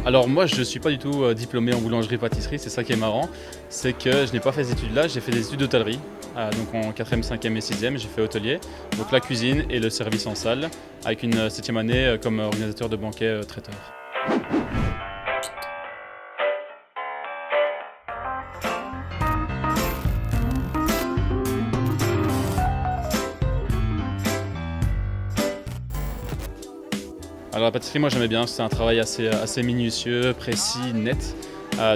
Alors moi je ne suis pas du tout diplômé en boulangerie-pâtisserie, c'est ça qui est marrant, c'est que je n'ai pas fait ces études-là, j'ai fait des études d'hôtellerie, donc en 4e, 5e et 6e j'ai fait hôtelier, donc la cuisine et le service en salle, avec une 7e année comme organisateur de banquets traiteur. Alors la pâtisserie, moi j'aimais bien, c'est un travail assez minutieux, précis, net.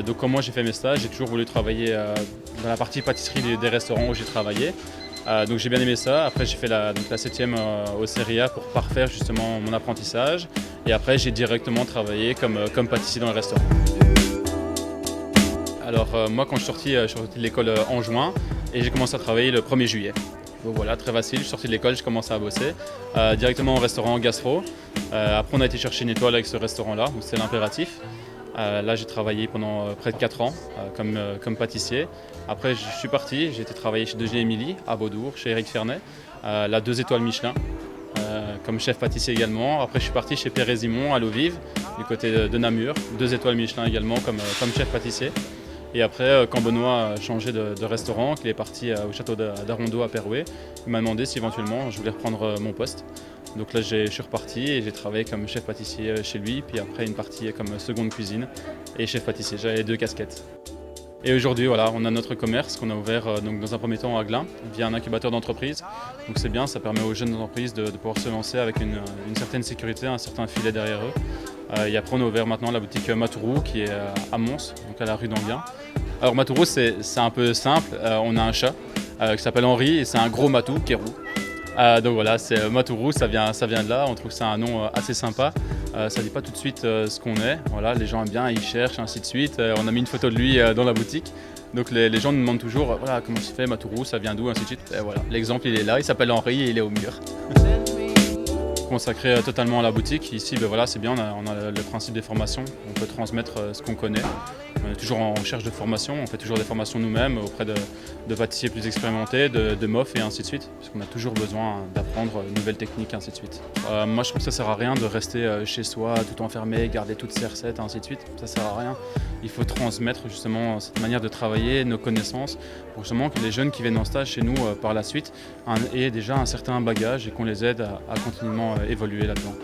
Donc comme moi j'ai fait mes stages, j'ai toujours voulu travailler dans la partie pâtisserie des restaurants où j'ai travaillé. Donc j'ai bien aimé ça. Après j'ai fait la 7e au CERIA pour parfaire justement mon apprentissage. Et après j'ai directement travaillé comme pâtissier dans le restaurant. Alors moi quand je suis sorti de l'école en juin et j'ai commencé à travailler le 1er juillet. Donc voilà, très facile, je suis sorti de l'école, j'ai commencé à bosser directement au restaurant Gastro. Après on a été chercher une étoile avec ce restaurant-là, donc c'est l'impératif. Là j'ai travaillé pendant près de 4 ans comme pâtissier. Après je suis parti, j'ai été travailler chez DG Émilie à Beaudour, chez Eric Fernet, là 2 étoiles Michelin, comme chef pâtissier également. Après je suis parti chez Père Simon à l'Eau Vive, du côté de Namur, 2 étoiles Michelin également comme chef pâtissier. Et après, quand Benoît a changé de restaurant, qu'il est parti au château d'Arondeau à Perouet, il m'a demandé si éventuellement je voulais reprendre mon poste. Donc là, je suis reparti et j'ai travaillé comme chef pâtissier chez lui, puis après une partie comme seconde cuisine et chef pâtissier. J'avais les 2 casquettes. Et aujourd'hui, voilà, on a notre commerce qu'on a ouvert donc dans un premier temps à Glun, via un incubateur d'entreprise. Donc c'est bien, ça permet aux jeunes entreprises de pouvoir se lancer avec une certaine sécurité, un certain filet derrière eux. Et après, on a ouvert maintenant la boutique Matourou qui est à Mons, donc à la rue d'Anguin. Alors Matourou, c'est un peu simple. On a un chat qui s'appelle Henri et c'est un gros matou qui est roux. Donc voilà, c'est Matourou, ça vient de là. On trouve que c'est un nom assez sympa. Ça dit pas tout de suite ce qu'on est. Voilà, les gens aiment bien, ils cherchent, ainsi de suite. On a mis une photo de lui dans la boutique. Donc les gens nous demandent toujours voilà, comment se fait Matourou, ça vient d'où, ainsi de suite. Et voilà, l'exemple il est là, il s'appelle Henri et il est au mur. Consacré totalement à la boutique. Ici, ben voilà, c'est bien, on a le principe des formations. On peut transmettre ce qu'on connaît. On est toujours en recherche de formation, on fait toujours des formations nous-mêmes auprès de pâtissiers plus expérimentés, de MOF et ainsi de suite, parce qu'on a toujours besoin d'apprendre de nouvelles techniques et ainsi de suite. Moi je trouve que ça sert à rien de rester chez soi, tout enfermé, garder toutes ses recettes et ainsi de suite, ça sert à rien. Il faut transmettre justement cette manière de travailler, nos connaissances, pour justement que les jeunes qui viennent en stage chez nous par la suite aient déjà un certain bagage et qu'on les aide à continuellement évoluer là-dedans.